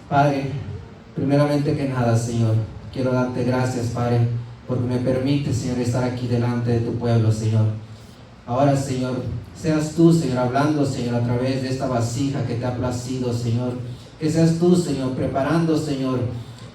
Padre, primeramente que nada, Señor, quiero darte gracias, Padre, porque me permite, Señor, estar aquí delante de tu pueblo, Señor. Ahora, Señor, seas tú, Señor, hablando, Señor, a través de esta vasija que te ha placido, Señor. Que seas tú, Señor, preparando, Señor,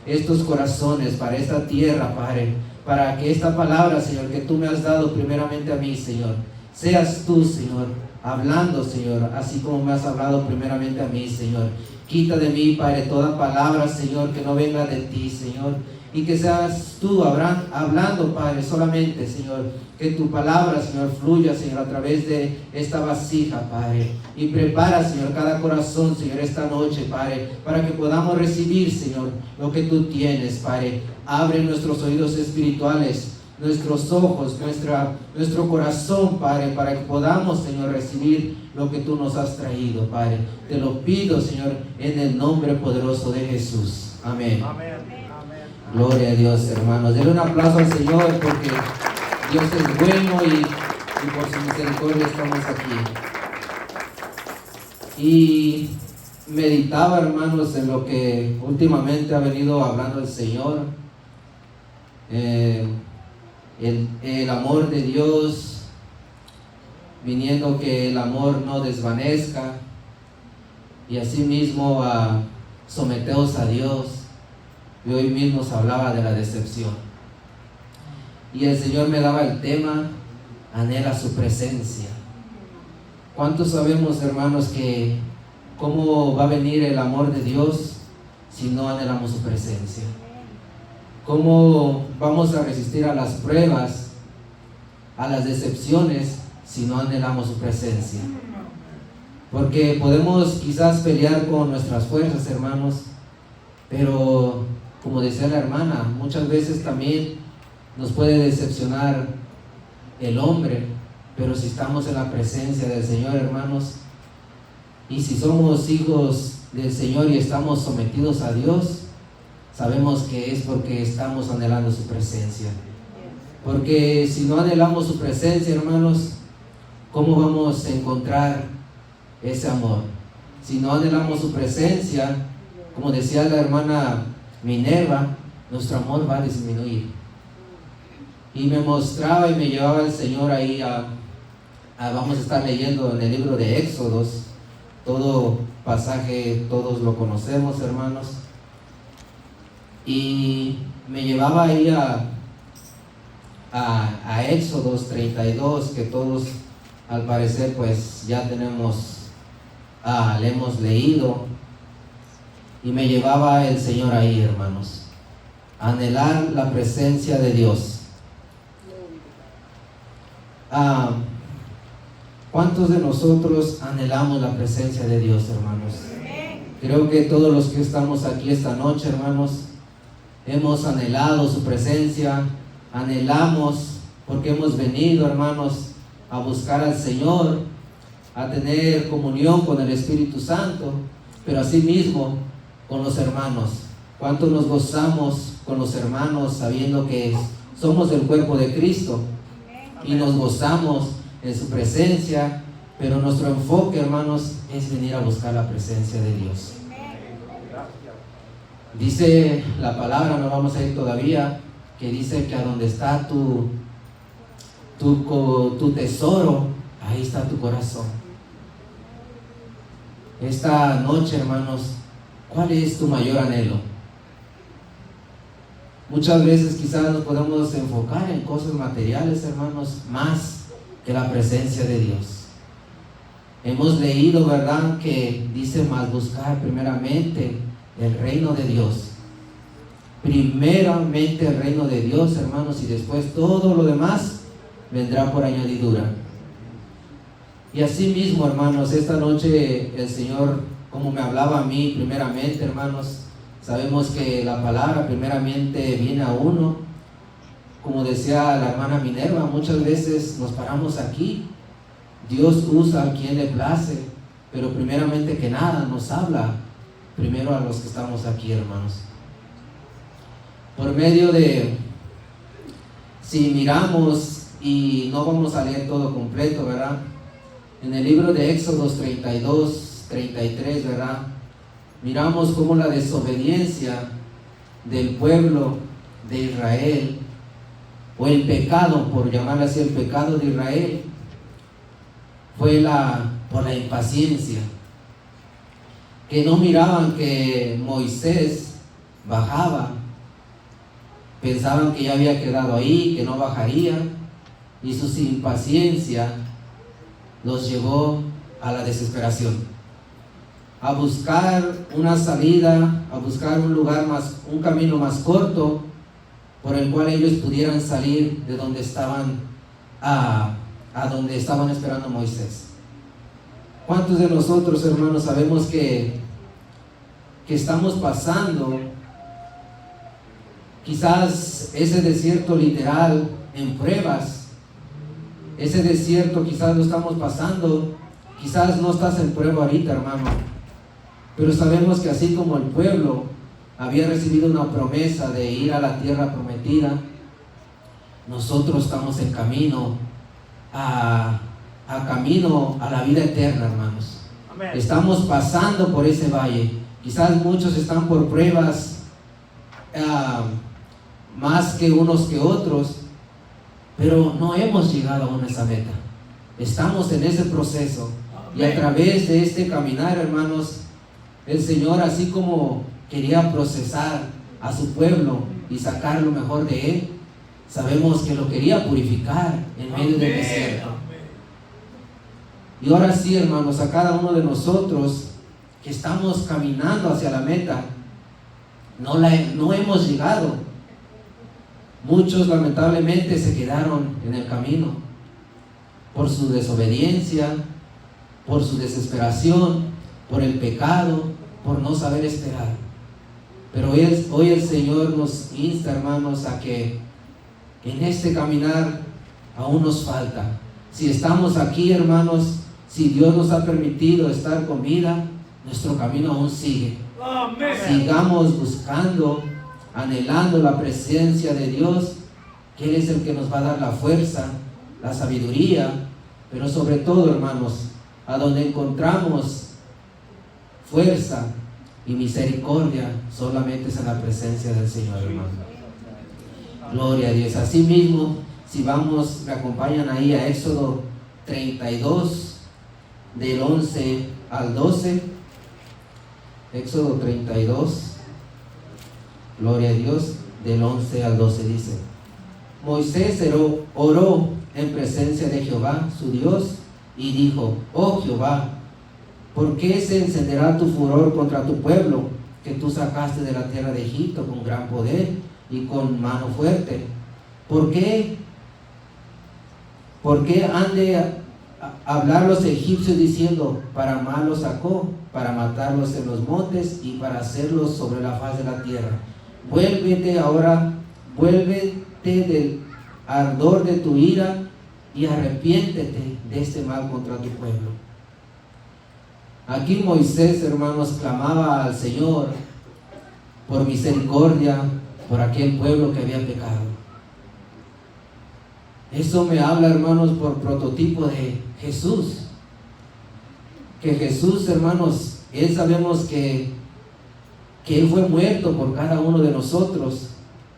estos corazones para esta tierra, Padre, para que esta palabra, Señor, que tú me has dado primeramente a mí, Señor, seas tú, Señor, hablando, Señor, así como me has hablado primeramente a mí, Señor. Quita de mí, Padre, toda palabra, Señor, que no venga de ti, Señor, y que seas tú hablando, Padre, solamente, Señor, que tu palabra, Señor, fluya, Señor, a través de esta vasija, Padre, y prepara, Señor, cada corazón, Señor, esta noche, Padre, para que podamos recibir, Señor, lo que tú tienes, Padre. Abre nuestros oídos espirituales, nuestros ojos, nuestro corazón, Padre, para que podamos, Señor, recibir lo que tú nos has traído, Padre. Te lo pido, Señor, en el nombre poderoso de Jesús. Amén. Amén. Gloria a Dios, hermanos. Denle un aplauso al Señor porque Dios es bueno y por su misericordia estamos aquí. Y meditaba, hermanos, en lo que últimamente ha venido hablando el Señor. El amor de Dios, viniendo que el amor no desvanezca, y asimismo someteos a Dios. Y hoy mismo se hablaba de la decepción. Y el Señor me daba el tema, anhela su presencia. ¿Cuántos sabemos, hermanos, que cómo va a venir el amor de Dios si no anhelamos su presencia? ¿Cómo vamos a resistir a las pruebas, a las decepciones, si no anhelamos su presencia? Porque podemos quizás pelear con nuestras fuerzas, hermanos, pero como decía la hermana, muchas veces también nos puede decepcionar el hombre, pero si estamos en la presencia del Señor, hermanos, y si somos hijos del Señor y estamos sometidos a Dios, sabemos que es porque estamos anhelando su presencia. Porque si no anhelamos su presencia, hermanos, ¿cómo vamos a encontrar ese amor? Si no anhelamos su presencia, como decía la hermana Minerva, nuestro amor va a disminuir. Y me mostraba y me llevaba el Señor ahí vamos a estar leyendo en el libro de Éxodos, todo pasaje, todos lo conocemos, hermanos. Y me llevaba ahí a Éxodos 32, que todos al parecer pues ya le hemos leído. Y me llevaba el Señor ahí, hermanos, a anhelar la presencia de Dios. ¿Cuántos de nosotros anhelamos la presencia de Dios, hermanos? Creo que todos los que estamos aquí esta noche, hermanos, hemos anhelado su presencia, anhelamos porque hemos venido, hermanos, a buscar al Señor, a tener comunión con el Espíritu Santo, pero asimismo con los hermanos. ¿Cuánto nos gozamos con los hermanos sabiendo que somos el cuerpo de Cristo y nos gozamos en su presencia? Pero nuestro enfoque, hermanos, es venir a buscar la presencia de Dios. Dice la palabra, no vamos a ir todavía, que dice que a donde está tu tesoro, ahí está tu corazón. Esta noche, hermanos, ¿cuál es tu mayor anhelo? Muchas veces quizás nos podemos enfocar en cosas materiales, hermanos, más que la presencia de Dios. Hemos leído, ¿verdad?, que dice más buscar primeramente el reino de Dios. Primeramente el reino de Dios, hermanos, y después todo lo demás vendrá por añadidura. Y así mismo, hermanos, esta noche el Señor, como me hablaba a mí primeramente, hermanos, sabemos que la palabra primeramente viene a uno. Como decía la hermana Minerva, muchas veces nos paramos aquí, Dios usa a quien le place, pero primeramente que nada nos habla primero a los que estamos aquí, hermanos. Por medio de, si miramos, y no vamos a leer todo completo, ¿verdad?, en el libro de Éxodos 32, 33, ¿verdad?, miramos cómo la desobediencia del pueblo de Israel, o el pecado, por llamarlo así, el pecado de Israel, fue por la impaciencia, que no miraban que Moisés bajaba, pensaban que ya había quedado ahí, que no bajaría, y su impaciencia los llevó a la desesperación, a buscar una salida, a buscar un camino más corto por el cual ellos pudieran salir de donde estaban a donde estaban esperando a Moisés. ¿Cuántos de nosotros, hermanos, sabemos que estamos pasando quizás ese desierto literal en pruebas? Ese desierto quizás lo estamos pasando, quizás no estás en prueba ahorita, hermano, pero sabemos que así como el pueblo había recibido una promesa de ir a la tierra prometida, nosotros estamos en camino a la vida eterna, hermanos. Amén. Estamos pasando por ese valle. Quizás muchos están por pruebas más que unos que otros, pero no hemos llegado aún a esa meta. Estamos en ese proceso. Amén. Y a través de este caminar, hermanos, el Señor, así como quería procesar a su pueblo y sacar lo mejor de él, sabemos que lo quería purificar en medio del desierto. Y ahora sí, hermanos, a cada uno de nosotros que estamos caminando hacia la meta, no hemos llegado. Muchos lamentablemente se quedaron en el camino por su desobediencia, por su desesperación, por el pecado, por no saber esperar. Pero hoy el Señor nos insta, hermanos, a que en este caminar aún nos falta. Si estamos aquí, hermanos, si Dios nos ha permitido estar con vida, nuestro camino aún sigue. Amén. Sigamos buscando, anhelando la presencia de Dios, que Él es el que nos va a dar la fuerza, la sabiduría, pero sobre todo, hermanos, a donde encontramos fuerza y misericordia, solamente es en la presencia del Señor, hermano. Gloria a Dios. Así mismo, si vamos, me acompañan ahí a Éxodo 32, del 11 al 12. Éxodo 32, gloria a Dios, del 11 al 12 dice: Moisés oró en presencia de Jehová, su Dios, y dijo: Oh Jehová, ¿por qué se encenderá tu furor contra tu pueblo, que tú sacaste de la tierra de Egipto con gran poder y con mano fuerte? ¿Por qué han de hablar los egipcios diciendo: para mal los sacó, para matarlos en los montes y para hacerlos sobre la faz de la tierra? Vuélvete ahora, vuélvete del ardor de tu ira y arrepiéntete de este mal contra tu pueblo. Aquí Moisés, hermanos, clamaba al Señor por misericordia por aquel pueblo que había pecado. Eso me habla, hermanos, por prototipo de Jesús. Que Jesús, hermanos, Él sabemos que Él fue muerto por cada uno de nosotros,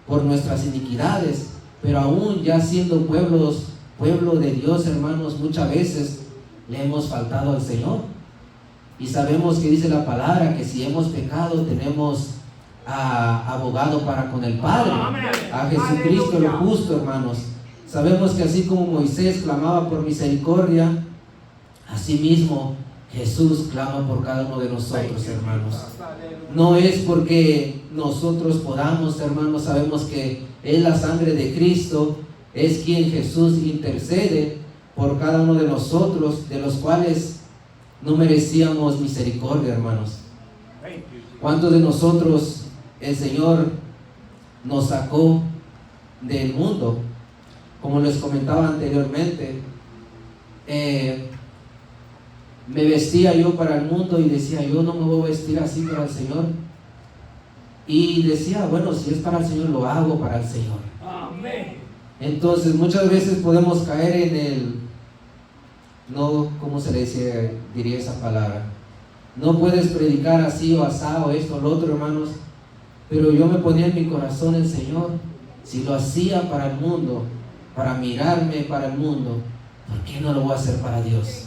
por nuestras iniquidades, pero aún ya siendo pueblo de Dios, hermanos, muchas veces le hemos faltado al Señor. Y sabemos que dice la palabra que si hemos pecado tenemos a abogado para con el Padre, a Jesucristo lo justo, hermanos. Sabemos que así como Moisés clamaba por misericordia, así mismo Jesús clama por cada uno de nosotros, hermanos. No es porque nosotros podamos, hermanos, sabemos que es la sangre de Cristo, es quien Jesús intercede por cada uno de nosotros, de los cuales no merecíamos misericordia, hermanos. ¿Cuántos de nosotros el Señor nos sacó del mundo? Como les comentaba anteriormente, me vestía yo para el mundo y decía: yo no me voy a vestir así para el Señor. Y decía: bueno, si es para el Señor, lo hago para el Señor. Amén. Entonces muchas veces podemos caer en el, no, ¿cómo se le diría esa palabra? no puedes predicar así o asado, esto o lo otro, hermanos. Pero yo me ponía en mi corazón el Señor, si lo hacía para el mundo, para mirarme para el mundo, ¿por qué no lo voy a hacer para Dios?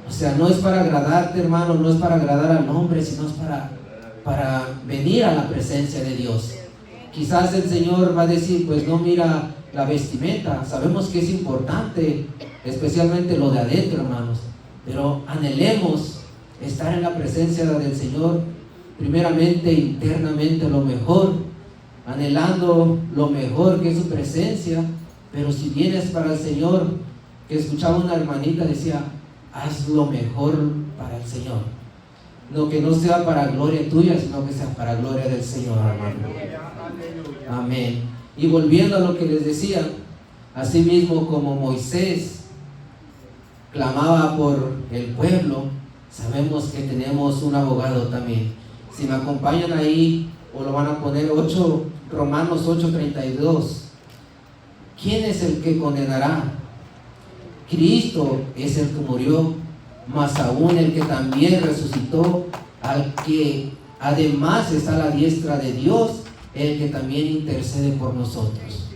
O sea, no es para agradarte, hermano, no es para agradar al hombre, sino es para venir a la presencia de Dios. Quizás el Señor va a decir, pues no mira la vestimenta, sabemos que es importante, especialmente lo de adentro, hermanos, pero anhelemos estar en la presencia del Señor, primeramente, internamente, lo mejor, anhelando lo mejor que es su presencia. Pero si vienes para el Señor, que escuchaba una hermanita, decía, haz lo mejor para el Señor, no que no sea para gloria tuya, sino que sea para gloria del Señor, hermano. Amén. Y volviendo a lo que les decía, así mismo como Moisés clamaba por el pueblo, sabemos que tenemos un abogado también. Si me acompañan ahí, o lo van a poner, Romanos 8:32. ¿Quién es el que condenará? Cristo es el que murió, más aún el que también resucitó, al que además está a la diestra de Dios, el que también intercede por nosotros.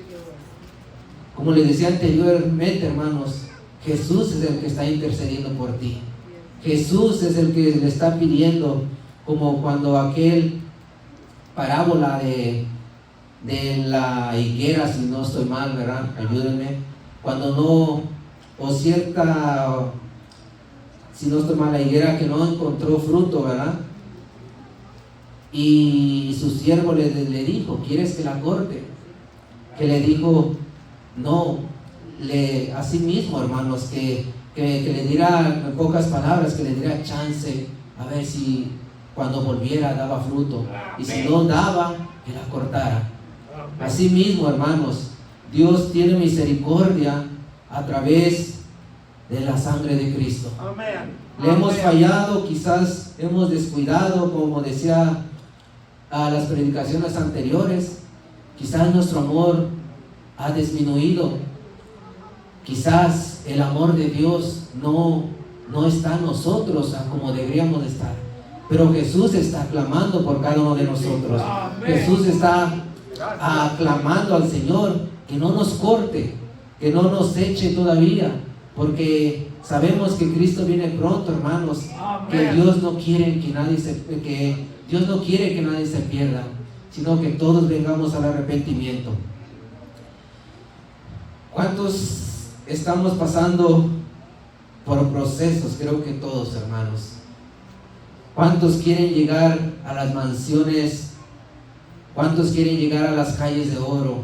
Como les decía anteriormente, hermanos, Jesús es el que está intercediendo por ti. Jesús es el que le está pidiendo, como cuando aquel parábola de la higuera, si no estoy mal, ¿verdad? Ayúdenme. Cuando no, o cierta, si no estoy mal, la higuera que no encontró fruto, ¿verdad? Y su siervo le dijo, ¿quieres que la corte? Que le dijo, no, así mismo, hermanos, que le diera, en pocas palabras, que le diera chance, a ver si cuando volviera daba fruto, y si no daba, que la cortara. Así mismo, hermanos, Dios tiene misericordia a través de la sangre de Cristo. Le hemos fallado, quizás hemos descuidado, como decía a las predicaciones anteriores, quizás nuestro amor ha disminuido, quizás el amor de Dios no está en nosotros como deberíamos de estar, pero Jesús está clamando por cada uno de nosotros. Jesús está clamando al Señor que no nos corte, que no nos eche todavía, porque sabemos que Cristo viene pronto, hermanos. Que Dios no quiere que nadie se pierda, sino que todos vengamos al arrepentimiento. ¿Cuántos estamos pasando por procesos? Creo que todos, hermanos. ¿Cuántos quieren llegar a las mansiones? ¿Cuántos quieren llegar a las calles de oro,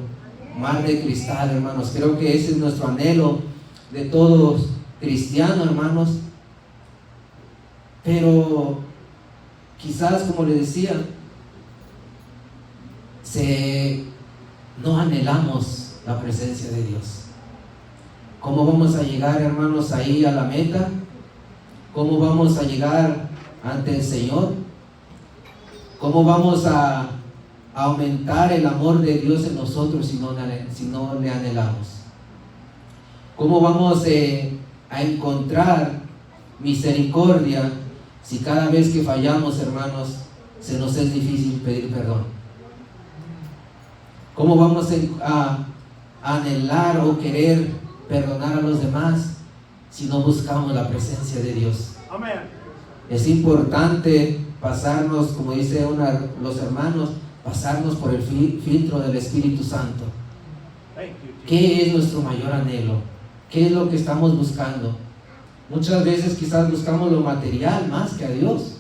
mar de cristal, hermanos? Creo que ese es nuestro anhelo de todos cristianos, hermanos. Pero quizás, como les decía, no anhelamos la presencia de Dios. ¿Cómo vamos a llegar, hermanos, ahí a la meta? ¿Cómo vamos a llegar ante el Señor? ¿Cómo vamos a aumentar el amor de Dios en nosotros si no le anhelamos? ¿Cómo vamos a encontrar misericordia si cada vez que fallamos, hermanos, se nos es difícil pedir perdón? ¿Cómo vamos a anhelar o querer perdonar a los demás si no buscamos la presencia de Dios? Amén. Es importante pasarnos, como dicen los hermanos, pasarnos por el filtro del Espíritu Santo. ¿Qué es nuestro mayor anhelo? ¿Qué es lo que estamos buscando? Muchas veces quizás buscamos lo material más que a Dios.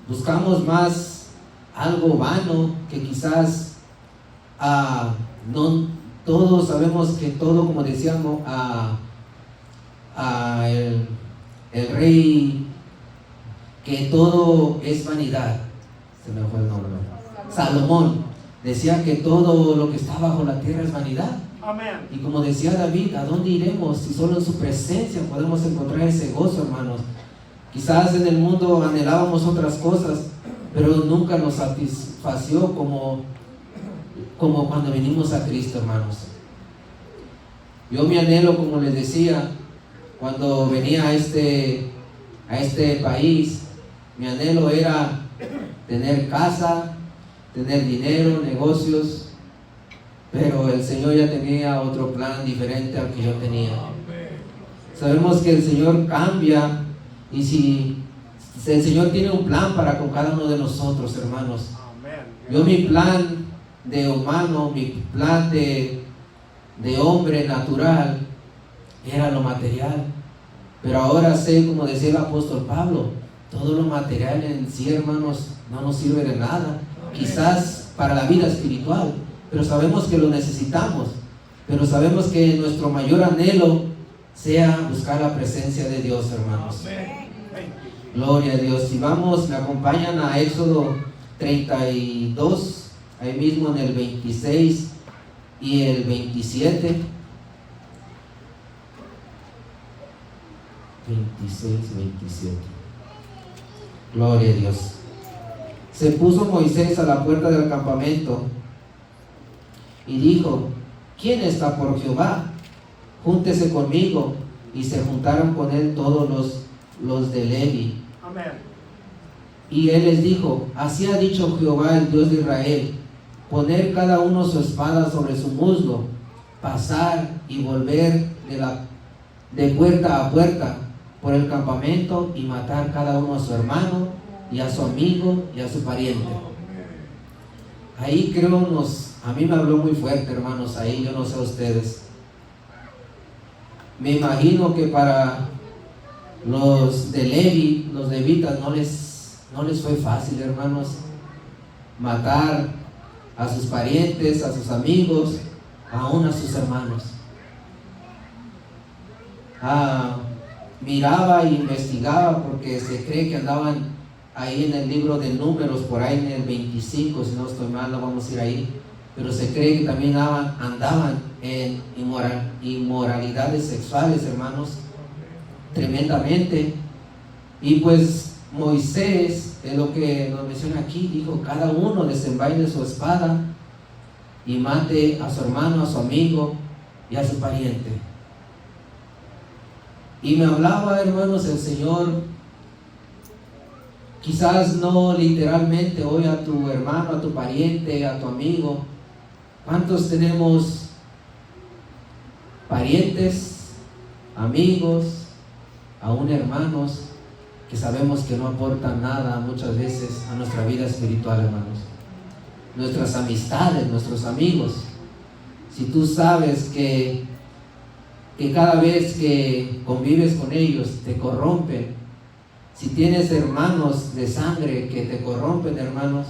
Buscamos más algo vano que quizás no todos sabemos que todo, como decíamos, el rey, que todo es vanidad. Se me fue el nombre. Salomón decía que todo lo que está bajo la tierra es vanidad. Amén. Y como decía David, ¿a dónde iremos si solo en su presencia podemos encontrar ese gozo, hermanos? Quizás en el mundo anhelábamos otras cosas, pero nunca nos satisfació como cuando venimos a Cristo, hermanos. Yo mi anhelo, como les decía, cuando venía a este país, Mi anhelo era tener casa, tener dinero, negocios, pero el Señor ya tenía otro plan diferente al que yo tenía. Sabemos que el Señor cambia, y si el Señor tiene un plan para con cada uno de nosotros, hermanos. Yo mi plan de humano, mi plan de hombre natural era lo material, pero ahora sé, como decía el apóstol Pablo, todo lo material en sí, hermanos, no nos sirve de nada, quizás para la vida espiritual, pero sabemos que lo necesitamos, pero sabemos que nuestro mayor anhelo sea buscar la presencia de Dios, hermanos. Gloria a Dios. Si vamos, me acompañan a Éxodo 32, ahí mismo en el 26 y el 27. 26 y 27. Gloria a Dios. Se puso Moisés a la puerta del campamento y dijo: ¿quién está por Jehová? Júntese conmigo. Y se juntaron con él todos los de Levi. Amén. Y él les dijo: así ha dicho Jehová, el Dios de Israel: poner cada uno su espada sobre su muslo, pasar y volver de puerta a puerta por el campamento, y matar cada uno a su hermano y a su amigo y a su pariente. Ahí creo a mí me habló muy fuerte, hermanos. Ahí yo no sé a ustedes. Me imagino que para los de Levi, los levitas, no les fue fácil, hermanos, matar a sus parientes, a sus amigos, aún a sus hermanos. Miraba e investigaba, porque se cree que andaban ahí en el libro de Números, por ahí en el 25, si no estoy mal, no vamos a ir ahí, pero se cree que también andaban en inmoralidades sexuales, hermanos, tremendamente. Y pues Moisés, de lo que nos menciona aquí, dijo: cada uno desenvaine su espada y mate a su hermano, a su amigo y a su pariente. Y me hablaba, hermanos, el Señor, quizás no literalmente hoy a tu hermano, a tu pariente, a tu amigo. ¿Cuántos tenemos parientes, amigos, aún hermanos, que sabemos que no aportan nada muchas veces a nuestra vida espiritual, hermanos? Nuestras amistades, nuestros amigos, si tú sabes que cada vez que convives con ellos te corrompen, si tienes hermanos de sangre que te corrompen, hermanos,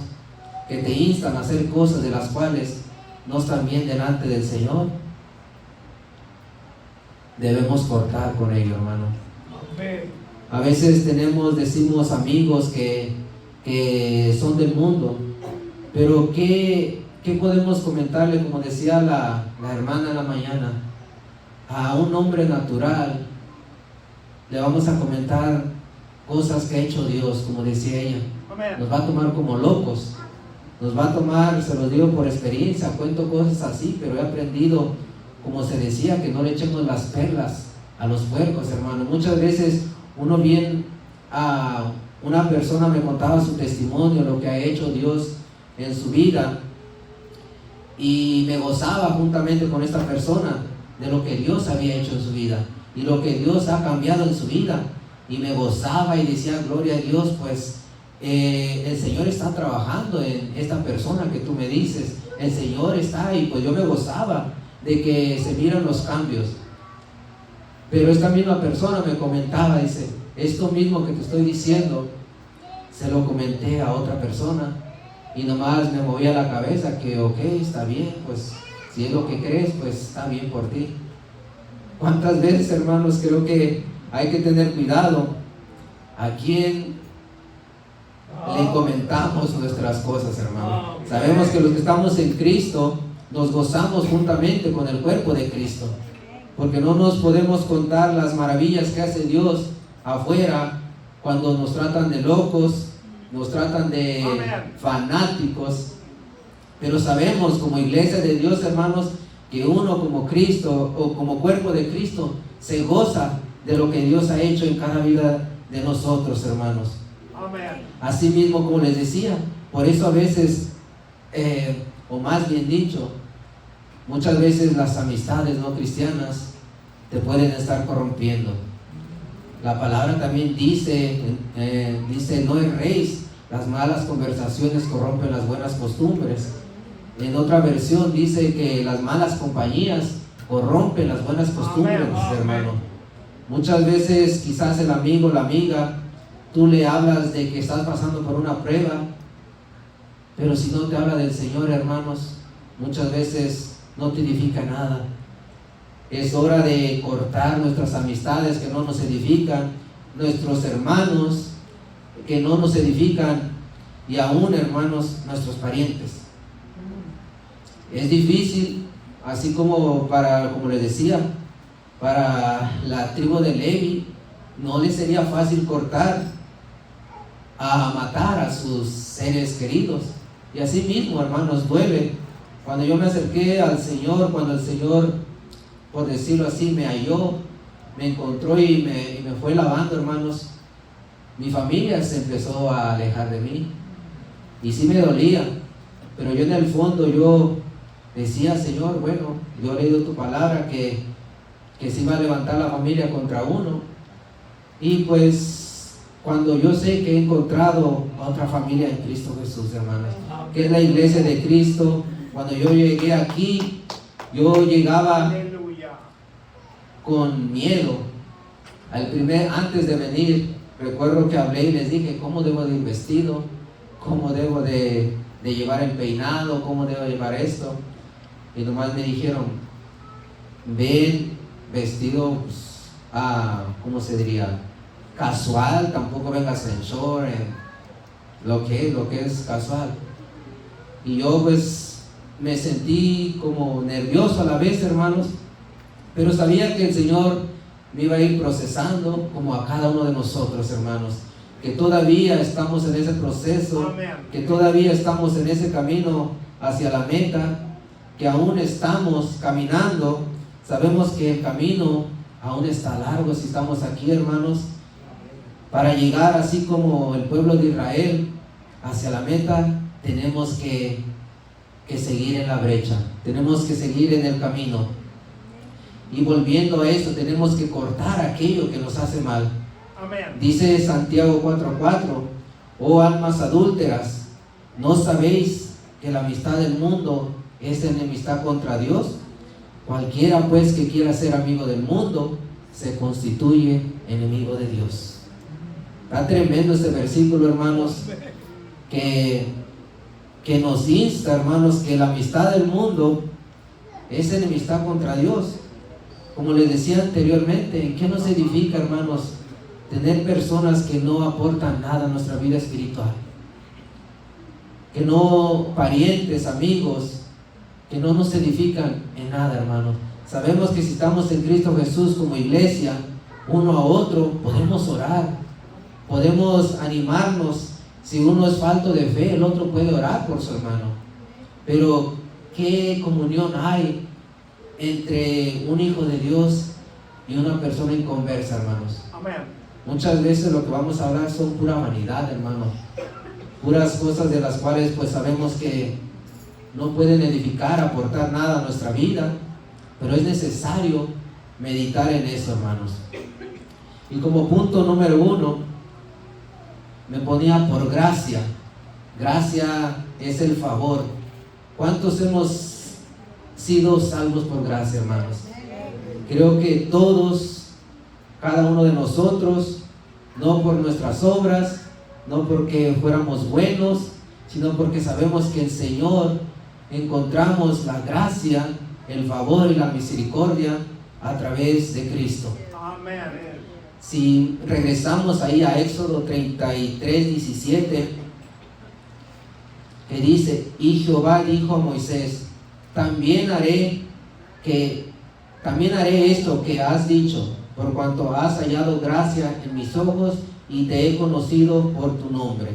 que te instan a hacer cosas de las cuales no están bien delante del Señor, debemos cortar con ellos, hermano. A veces decimos amigos que son del mundo, pero ¿qué podemos comentarle? Como decía la hermana en la mañana, a un hombre natural le vamos a comentar cosas que ha hecho Dios, como decía ella. Nos va a tomar como locos, nos va a tomar, se los digo por experiencia, cuento cosas así, pero he aprendido, como se decía, que no le echemos las perlas a los puercos, hermano. Muchas veces uno bien a una persona me contaba su testimonio, lo que ha hecho Dios en su vida, y me gozaba juntamente con esta persona de lo que Dios había hecho en su vida y lo que Dios ha cambiado en su vida, y me gozaba y decía: gloria a Dios, pues el Señor está trabajando en esta persona que tú me dices, el Señor está, y pues yo me gozaba de que se miran los cambios. Pero esta misma persona me comentaba, dice: esto mismo que te estoy diciendo se lo comenté a otra persona, y nomás me movía la cabeza que ok, está bien, pues si es lo que crees, pues está bien por ti. ¿Cuántas veces, hermanos, creo que hay que tener cuidado a quién le comentamos nuestras cosas, hermano? Sabemos que los que estamos en Cristo nos gozamos juntamente con el cuerpo de Cristo, porque no nos podemos contar las maravillas que hace Dios afuera, cuando nos tratan de locos, nos tratan de fanáticos. Pero sabemos, como iglesia de Dios, hermanos, que uno como Cristo o como cuerpo de Cristo se goza de lo que Dios ha hecho en cada vida de nosotros, hermanos. Así mismo, como les decía, por eso a veces, o más bien dicho, muchas veces las amistades no cristianas te pueden estar corrompiendo. La palabra también dice, no erréis, las malas conversaciones corrompen las buenas costumbres. En otra versión dice que las malas compañías corrompen las buenas costumbres, hermano. Muchas veces quizás el amigo, la amiga, tú le hablas de que estás pasando por una prueba, pero si no te habla del Señor, hermanos, muchas veces no te edifica nada. Es hora de cortar nuestras amistades que no nos edifican, nuestros hermanos que no nos edifican, y aún, hermanos, nuestros parientes. Es difícil, así como como les decía, para la tribu de Levi, no les sería fácil matar a sus seres queridos. Y así mismo, hermanos, duele. Cuando yo me acerqué al Señor, cuando el Señor, por decirlo así, me halló, me encontró y me fue lavando, hermanos, mi familia se empezó a alejar de mí. Y sí me dolía, pero yo en el fondo yo decía, Señor, bueno, yo he leído tu palabra que se iba a levantar la familia contra uno. Y pues cuando yo sé que he encontrado a otra familia en Cristo Jesús, hermanos, que es la iglesia de Cristo, cuando yo llegué aquí, yo llegaba con miedo. Antes de venir, recuerdo que hablé y les dije, ¿cómo debo de ir vestido? ¿Cómo debo de llevar el peinado? ¿Cómo debo llevar esto? Y nomás me dijeron, ven vestido, pues, ¿cómo se diría? Casual, tampoco vengas en short, lo que es casual. Y yo pues me sentí como nervioso a la vez, hermanos, pero sabía que el Señor me iba a ir procesando como a cada uno de nosotros, hermanos, que todavía estamos en ese proceso, que todavía estamos en ese camino hacia la meta, que aún estamos caminando. Sabemos que el camino aún está largo si estamos aquí, hermanos, para llegar así como el pueblo de Israel hacia la meta. Tenemos que seguir en la brecha, tenemos que seguir en el camino. Y volviendo a eso, tenemos que cortar aquello que nos hace mal. Amén. Dice Santiago 4:4, oh almas adúlteras, ¿no sabéis que la amistad del mundo es enemistad contra Dios? Cualquiera pues que quiera ser amigo del mundo se constituye enemigo de Dios. Está tremendo este versículo, hermanos, que nos insta, hermanos, que la amistad del mundo es enemistad contra Dios. Como les decía anteriormente, ¿en qué nos edifica, hermanos, tener personas que no aportan nada a nuestra vida espiritual? Que no, parientes, amigos, que no nos edifican en nada, hermanos. Sabemos que si estamos en Cristo Jesús como iglesia, uno a otro, podemos orar, podemos animarnos. Si uno es falto de fe, el otro puede orar por su hermano. Pero ¿qué comunión hay entre un hijo de Dios y una persona inconversa, hermanos? Amén. Muchas veces lo que vamos a hablar son pura vanidad, hermano, puras cosas de las cuales pues sabemos que no pueden edificar, aportar nada a nuestra vida, pero es necesario meditar en eso, hermanos. Y como punto número 1, me ponía por gracia. Gracia es el favor. ¿Cuántos hemos sido salvos por gracia, hermanos? Creo que todos, cada uno de nosotros, no por nuestras obras, no porque fuéramos buenos, sino porque sabemos que el Señor, encontramos la gracia, el favor y la misericordia a través de Cristo. Amén. Si regresamos ahí a Éxodo 33:17, que dice, y Jehová dijo a Moisés, también haré esto que has dicho, por cuanto has hallado gracia en mis ojos y te he conocido por tu nombre.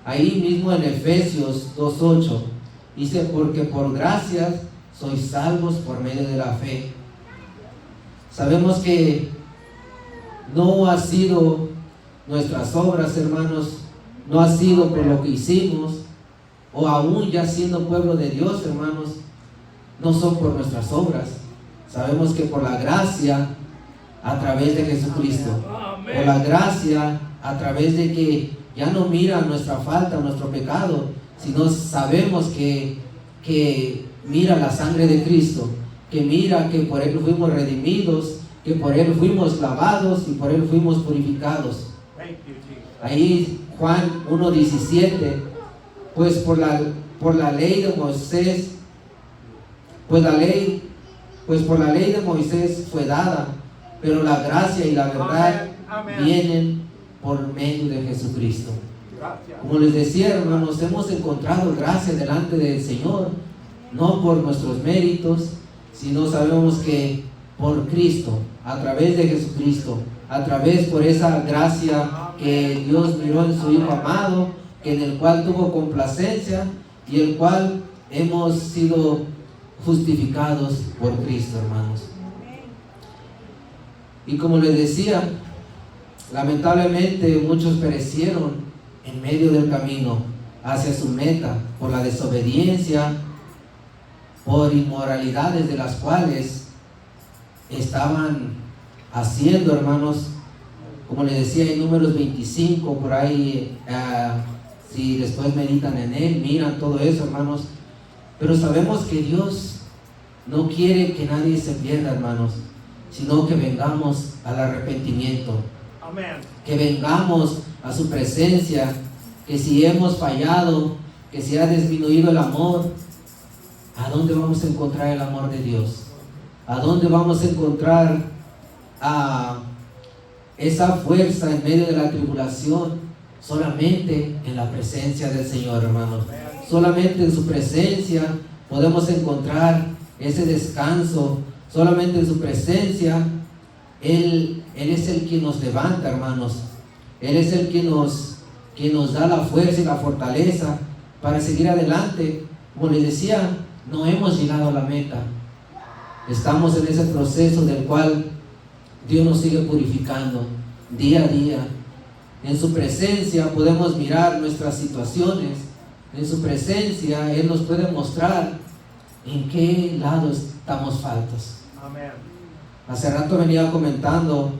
Ahí mismo en Efesios 2:8 dice, porque por gracias sois salvos por medio de la fe. Sabemos que no nuestras obras, hermanos, no ha sido por lo que hicimos, o aún ya siendo pueblo de Dios, hermanos, no son por nuestras obras. Sabemos que por la gracia a través de Jesucristo, por la gracia a través de que ya no mira nuestra falta, nuestro pecado, sino sabemos que mira la sangre de Cristo, que mira que por Él fuimos redimidos, que por Él fuimos lavados y por Él fuimos purificados. Ahí Juan 1:17, pues por la ley de Moisés, por la ley de Moisés fue dada, pero la gracia y la verdad vienen por medio de Jesucristo. Como les decía, hermanos, hemos encontrado gracia delante del Señor, no por nuestros méritos, sino sabemos que por Cristo, a través de Jesucristo, a través por esa gracia que Dios miró en su Hijo amado, en el cual tuvo complacencia y el cual hemos sido justificados por Cristo, hermanos. Y como les decía, lamentablemente muchos perecieron en medio del camino hacia su meta por la desobediencia, por inmoralidades de las cuales estaban haciendo, hermanos. Como les decía en Números 25, por ahí, si después meditan en él, miran todo eso, hermanos. Pero sabemos que Dios no quiere que nadie se pierda, hermanos, sino que vengamos al arrepentimiento. Amén. Que vengamos a su presencia, que si hemos fallado, que si ha disminuido el amor, ¿a dónde vamos a encontrar el amor de Dios? ¿A dónde vamos a encontrar esa fuerza en medio de la tribulación? Solamente en la presencia del Señor, hermanos. Solamente en su presencia podemos encontrar ese descanso. Solamente en su presencia Él es el que nos levanta, hermanos. Él es el que nos da la fuerza y la fortaleza para seguir adelante. Como les decía, no hemos llegado a la meta. Estamos en ese proceso del cual Dios nos sigue purificando día a día. En su presencia podemos mirar nuestras situaciones. En su presencia Él nos puede mostrar en qué lado estamos faltos. Amén. Hace rato venía comentando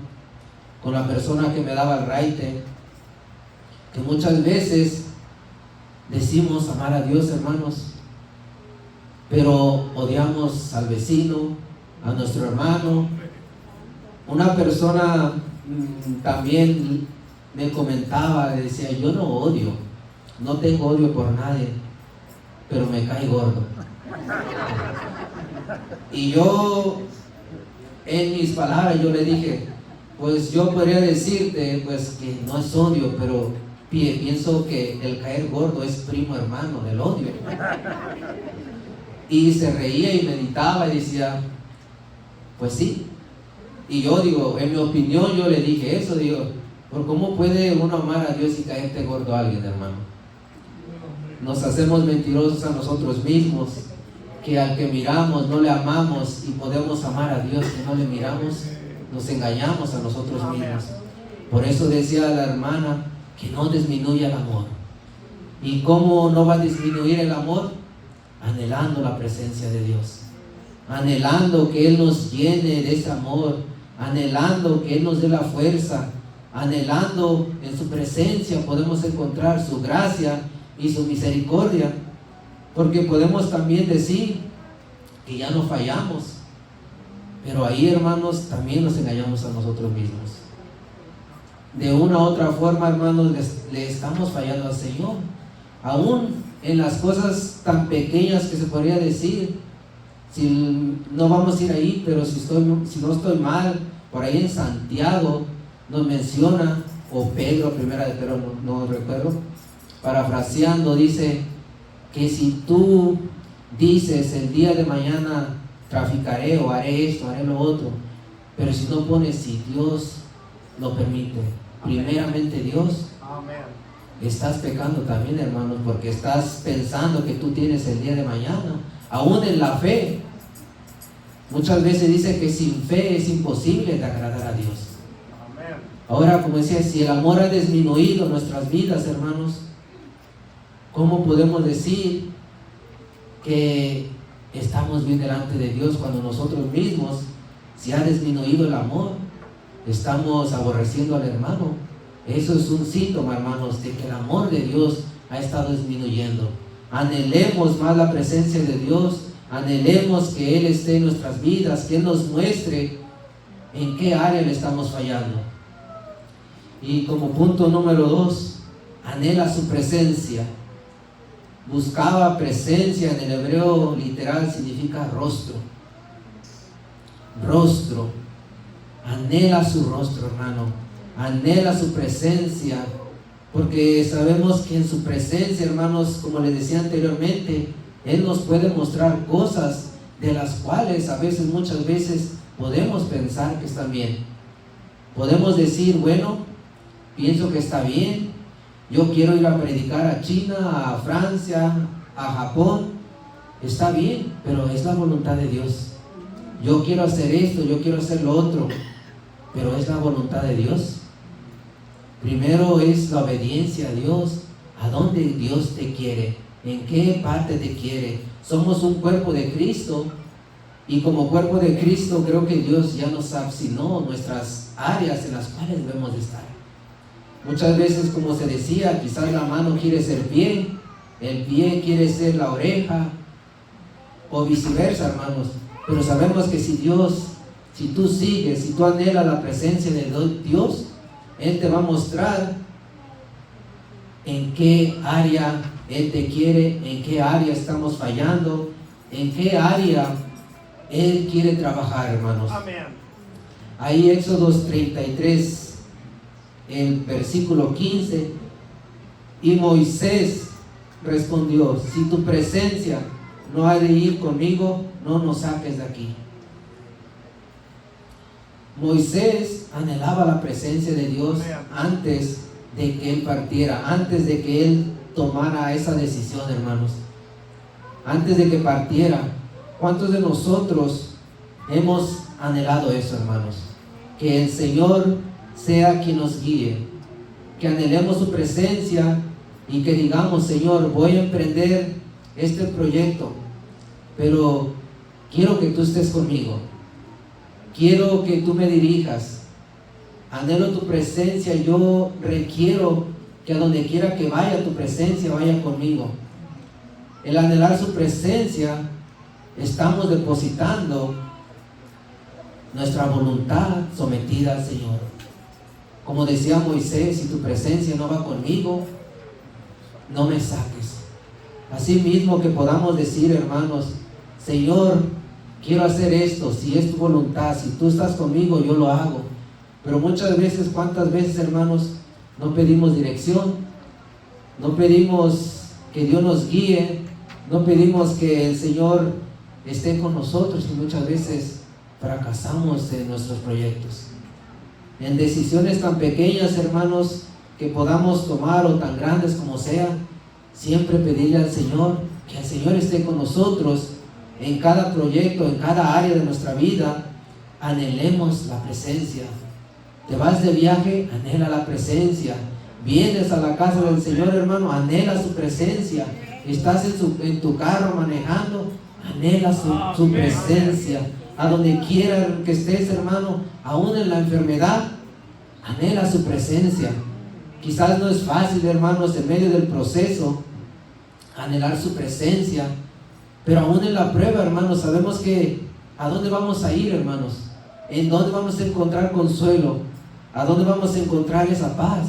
con la persona que me daba el raite, que muchas veces decimos amar a Dios, hermanos, pero odiamos al vecino, a nuestro hermano. Una persona también me comentaba, decía, yo no odio, no tengo odio por nadie, pero me cae gordo. Y yo, en mis palabras, yo le dije, pues yo podría decirte pues que no es odio, pero pienso que el caer gordo es primo hermano del odio. Y se reía y meditaba y decía, pues sí. Y yo digo, en mi opinión yo le dije eso, digo, ¿por cómo puede uno amar a Dios y caerte gordo a alguien, hermano? Nos hacemos mentirosos a nosotros mismos, que al que miramos no le amamos y podemos amar a Dios que no le miramos, nos engañamos a nosotros mismos. Por eso decía la hermana que no disminuya el amor. ¿Y cómo no va a disminuir el amor? Anhelando la presencia de Dios, anhelando que Él nos llene de ese amor, anhelando que Él nos dé la fuerza, anhelando en su presencia podemos encontrar su gracia y su misericordia, porque podemos también decir que ya no fallamos, pero ahí, hermanos, también nos engañamos a nosotros mismos. De una u otra forma, hermanos, le estamos fallando al Señor, aún en las cosas tan pequeñas que se podría decir. Si no vamos a ir ahí, pero si no estoy mal, por ahí en Santiago nos menciona, o Pedro, primera de Pedro, no recuerdo, parafraseando, dice que si tú dices el día de mañana traficaré o haré esto, haré lo otro, pero si no pones si Dios lo permite, primeramente Dios, estás pecando también, hermanos, porque estás pensando que tú tienes el día de mañana, aún en la fe. Muchas veces dice que sin fe es imposible de agradar a Dios. Ahora, como decía, si el amor ha disminuido en nuestras vidas, hermanos, ¿cómo podemos decir que estamos bien delante de Dios cuando nosotros mismos, si ha disminuido el amor, estamos aborreciendo al hermano? Eso es un síntoma, hermanos, de que el amor de Dios ha estado disminuyendo. Anhelemos más la presencia de Dios, anhelemos que Él esté en nuestras vidas, que Él nos muestre en qué área le estamos fallando. Y como punto número 2, anhela su presencia. Buscaba presencia, en el hebreo literal significa rostro. Rostro. Anhela su rostro, hermano. Anhela su presencia. Porque sabemos que en su presencia, hermanos, como les decía anteriormente, Él nos puede mostrar cosas de las cuales muchas veces podemos pensar que están bien. Podemos decir, bueno, pienso que está bien, yo quiero ir a predicar a China, a Francia, a Japón, está bien, pero es la voluntad de Dios. Yo quiero hacer esto, yo quiero hacer lo otro, pero es la voluntad de Dios. Primero es la obediencia a Dios. ¿A dónde Dios te quiere? ¿En qué parte te quiere? Somos un cuerpo de Cristo, y como cuerpo de Cristo creo que Dios ya nos asignó nuestras áreas en las cuales debemos de estar. Muchas veces, como se decía, quizás la mano quiere ser pie, el pie quiere ser la oreja, o viceversa, hermanos. Pero sabemos que si tú sigues, si tú anhelas la presencia de Dios, Él te va a mostrar en qué área Él te quiere, en qué área estamos fallando, en qué área Él quiere trabajar, hermanos. Amén. Ahí Éxodo 33, el versículo 15, y Moisés respondió: si tu presencia no ha de ir conmigo, no nos saques de aquí. Moisés anhelaba la presencia de Dios antes de que él partiera, antes de que él tomara esa decisión, hermanos. Antes de que partiera, ¿cuántos de nosotros hemos anhelado eso, hermanos? Que el Señor sea quien nos guíe, que anhelemos su presencia y que digamos: Señor, voy a emprender este proyecto, pero quiero que tú estés conmigo, quiero que tú me dirijas, anhelo tu presencia, yo requiero que a donde quiera que vaya tu presencia vaya conmigo. El anhelar su presencia, estamos depositando nuestra voluntad sometida al Señor. Como decía Moisés: si tu presencia no va conmigo, no me saques. Así mismo que podamos decir, hermanos: Señor, quiero hacer esto, si es tu voluntad, si tú estás conmigo, yo lo hago. Pero muchas veces, ¿cuántas veces, hermanos, no pedimos dirección? No pedimos que Dios nos guíe, no pedimos que el Señor esté con nosotros, y muchas veces fracasamos en nuestros proyectos. En decisiones tan pequeñas, hermanos, que podamos tomar, o tan grandes como sean, siempre pedirle al Señor que el Señor esté con nosotros en cada proyecto, en cada área de nuestra vida. Anhelemos la presencia. Te vas de viaje, anhela la presencia. Vienes a la casa del Señor, hermano, anhela su presencia. Estás en tu carro manejando, anhela su presencia. A donde quiera que estés, hermano, aún en la enfermedad, anhela su presencia. Quizás no es fácil, hermanos, en medio del proceso, anhelar su presencia, pero aún en la prueba, hermanos, sabemos que ¿a dónde vamos a ir, hermanos? ¿En dónde vamos a encontrar consuelo? ¿A dónde vamos a encontrar esa paz?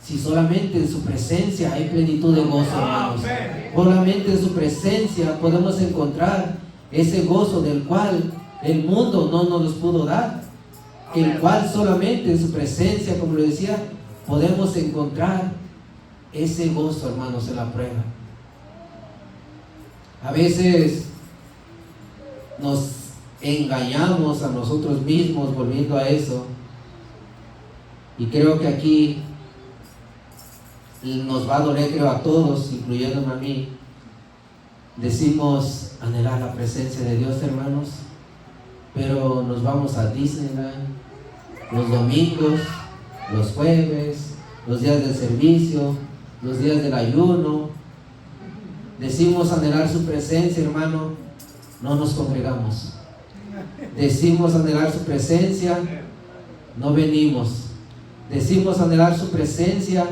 Si solamente en su presencia hay plenitud de gozo, hermanos. Solamente en su presencia podemos encontrar ese gozo del cual el mundo no nos pudo dar, el cual solamente en su presencia, como le decía, podemos encontrar ese gozo, hermanos, en la prueba. A veces nos engañamos a nosotros mismos volviendo a eso, y creo que aquí nos va a doler, creo, a todos, incluyéndome a mí. Decimos anhelar la presencia de Dios, hermanos, pero nos vamos a Disneyland los domingos, los jueves, los días del servicio, los días del ayuno. Decimos anhelar su presencia, hermano, no nos congregamos. Decimos anhelar su presencia, no venimos. Decimos anhelar su presencia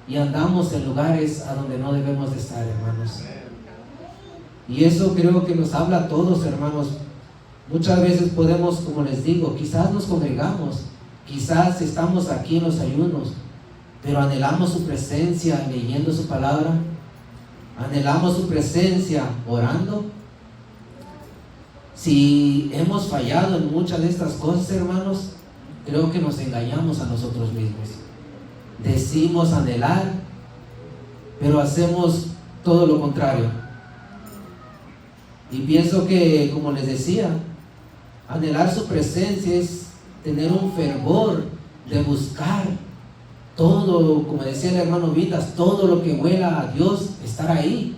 y andamos en lugares a donde no debemos de estar, hermanos. Y eso creo que nos habla a todos, hermanos. Muchas veces podemos, como les digo, quizás nos congregamos, quizás estamos aquí en los ayunos, pero anhelamos su presencia leyendo su palabra, anhelamos su presencia orando. Si hemos fallado en muchas de estas cosas, hermanos, creo que nos engañamos a nosotros mismos. Decimos anhelar, pero hacemos todo lo contrario. Y pienso que, como les decía, anhelar su presencia es tener un fervor de buscar todo, como decía el hermano Vitas, todo lo que huela a Dios, estar ahí.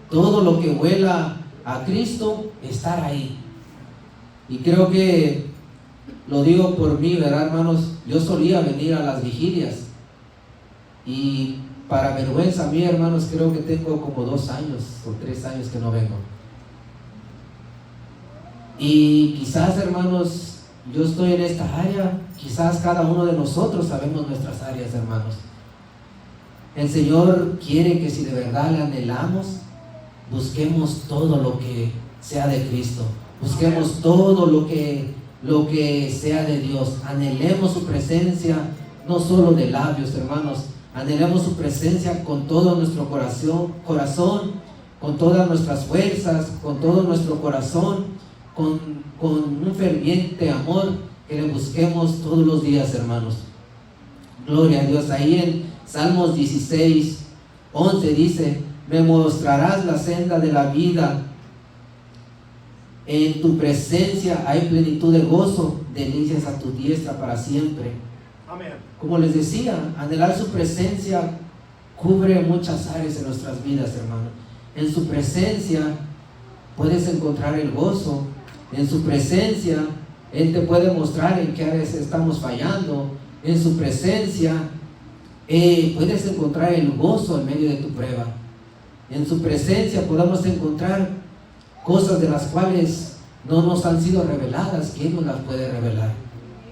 Todo lo que huela a Cristo, estar ahí. Y creo que lo digo por mí, ¿verdad, hermanos? Yo solía venir a las vigilias y para vergüenza mía, hermanos, creo que tengo como 2 años o 3 años que no vengo. Y quizás, hermanos, yo estoy en esta área, quizás cada uno de nosotros sabemos nuestras áreas, hermanos. El Señor quiere que si de verdad le anhelamos, busquemos todo lo que sea de Cristo, busquemos todo lo que sea de Dios, anhelemos su presencia, no solo de labios, hermanos, anhelemos su presencia con todo nuestro corazón, con todas nuestras fuerzas, con todo nuestro corazón, con un ferviente amor, que le busquemos todos los días, hermanos. Gloria a Dios. Ahí en Salmos 16, 11 dice: me mostrarás la senda de la vida, en tu presencia hay plenitud de gozo, delicias a tu diestra para siempre. Amén. Como les decía, anhelar su presencia cubre muchas áreas en nuestras vidas, hermano. En su presencia puedes encontrar el gozo. En su presencia Él te puede mostrar en qué áreas estamos fallando. En su presencia puedes encontrar el gozo en medio de tu prueba. En su presencia podemos encontrar cosas de las cuales no nos han sido reveladas. ¿Quién nos las puede revelar?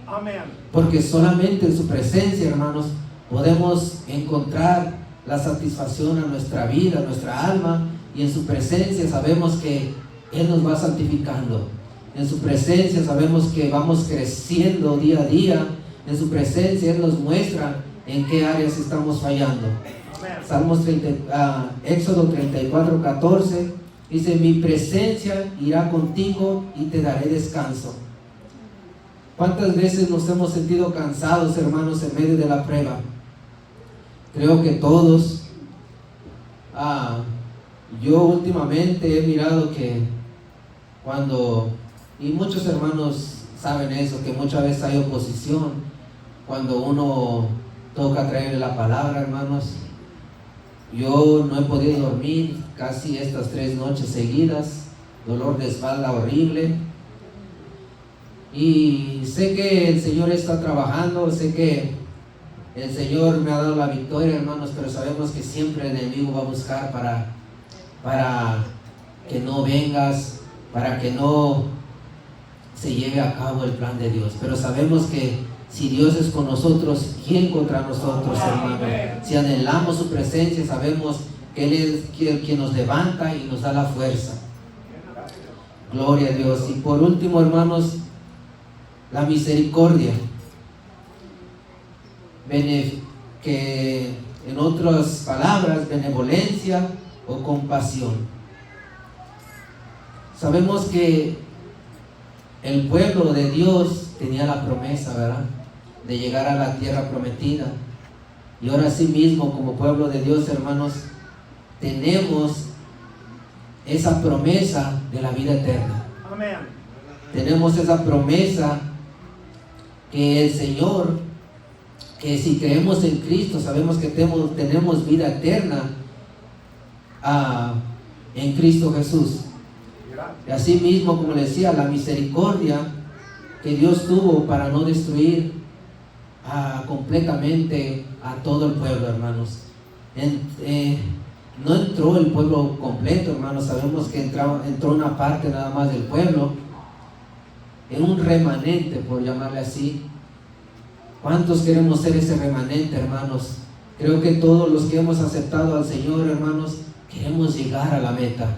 Amén. Porque solamente en su presencia, hermanos, podemos encontrar la satisfacción a nuestra vida, a nuestra alma. Y en su presencia sabemos que Él nos va santificando. En su presencia sabemos que vamos creciendo día a día. En su presencia Él nos muestra en qué áreas estamos fallando. Éxodo 34, 14 dice: mi presencia irá contigo y te daré descanso. ¿Cuántas veces nos hemos sentido cansados, hermanos, en medio de la prueba? Creo que todos. Yo últimamente he mirado que y muchos hermanos saben eso, que muchas veces hay oposición cuando uno toca traerle la palabra, hermanos. Yo no he podido dormir casi estas 3 noches seguidas, dolor de espalda horrible. Y sé que el Señor está trabajando, sé que el Señor me ha dado la victoria, hermanos, pero sabemos que siempre el enemigo va a buscar para que no vengas, para que no se lleve a cabo el plan de Dios. Pero sabemos que si Dios es con nosotros, ¿quién contra nosotros, hermano? Si anhelamos su presencia, sabemos que Él es quien nos levanta y nos da la fuerza. Gloria a Dios. Y por último, hermanos, la misericordia, que en otras palabras, benevolencia o compasión. Sabemos que el pueblo de Dios tenía la promesa, ¿verdad?, de llegar a la tierra prometida. Y ahora sí mismo, como pueblo de Dios, hermanos, tenemos esa promesa de la vida eterna. Amén. Tenemos esa promesa que el Señor, que si creemos en Cristo, sabemos que tenemos vida eterna en Cristo Jesús. Y así mismo, como le decía, la misericordia que Dios tuvo para no destruir completamente a todo el pueblo, hermanos. No entró el pueblo completo, hermanos. Sabemos que entró una parte nada más del pueblo, en un remanente, por llamarle así. ¿Cuántos queremos ser ese remanente, hermanos? Creo que todos los que hemos aceptado al Señor, hermanos, queremos llegar a la meta.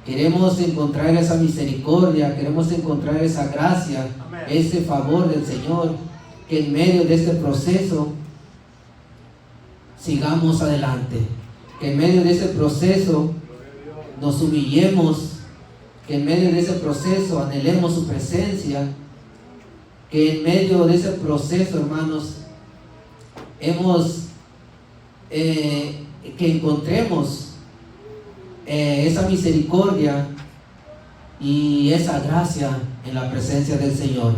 Queremos encontrar esa misericordia, queremos encontrar esa gracia, ese favor del Señor, que en medio de este proceso sigamos adelante, que en medio de ese proceso nos humillemos, que en medio de ese proceso anhelemos su presencia, que en medio de ese proceso, hermanos, que encontremos esa misericordia y esa gracia en la presencia del Señor.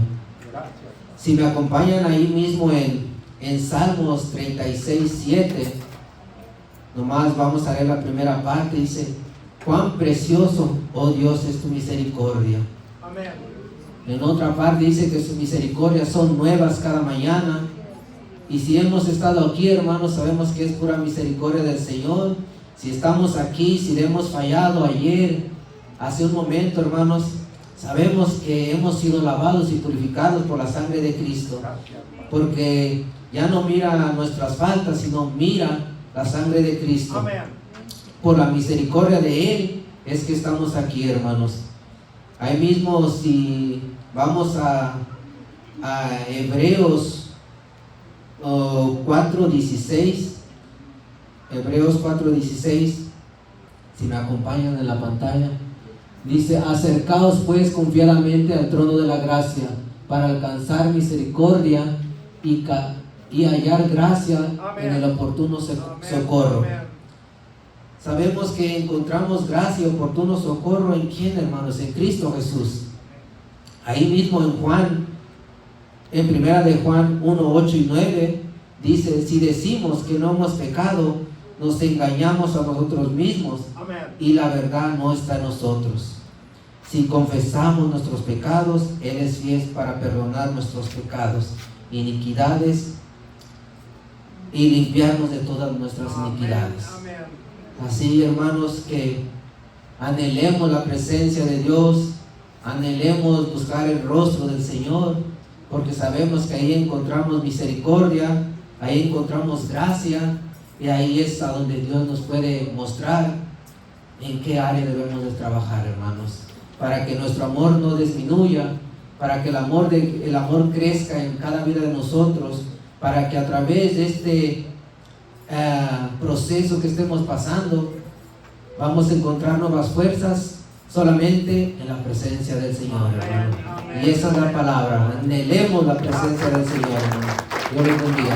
Si me acompañan ahí mismo en Salmos 36:7, nomás vamos a leer la primera parte. Dice: cuán precioso, oh Dios, es tu misericordia. Amén. En otra parte dice que sus misericordias son nuevas cada mañana. Y si hemos estado aquí, hermanos, sabemos que es pura misericordia del Señor. Si estamos aquí, si le hemos fallado ayer, hace un momento, hermanos, sabemos que hemos sido lavados y purificados por la sangre de Cristo, porque ya no mira nuestras faltas, sino mira la sangre de Cristo. Amén. Por la misericordia de Él es que estamos aquí, hermanos. Ahí mismo, si vamos a Hebreos 4:16, Hebreos 4:16, si me acompañan en la pantalla, dice: acercaos pues confiadamente al trono de la gracia, para alcanzar misericordia y hallar gracia. Amén. En el oportuno socorro. Amén. Sabemos que encontramos gracia y oportuno socorro ¿en quién, hermanos? En Cristo Jesús. Ahí mismo en Juan, en primera de Juan 1:8 y 9, dice: si decimos que no hemos pecado, nos engañamos a nosotros mismos. Amén. Y la verdad no está en nosotros. Si confesamos nuestros pecados, Él es fiel para perdonar nuestros pecados, iniquidades, y limpiarnos de todas nuestras iniquidades. Amén. Así, hermanos, que anhelemos la presencia de Dios, anhelemos buscar el rostro del Señor, porque sabemos que ahí encontramos misericordia, ahí encontramos gracia, y ahí es a donde Dios nos puede mostrar en qué área debemos de trabajar, hermanos, para que nuestro amor no disminuya, para que el amor crezca en cada vida de nosotros, para que a través de este proceso que estemos pasando, vamos a encontrar nuevas fuerzas solamente en la presencia del Señor, hermano. Y esa es la palabra: anhelemos la presencia del Señor, hermano. Dios les bendiga.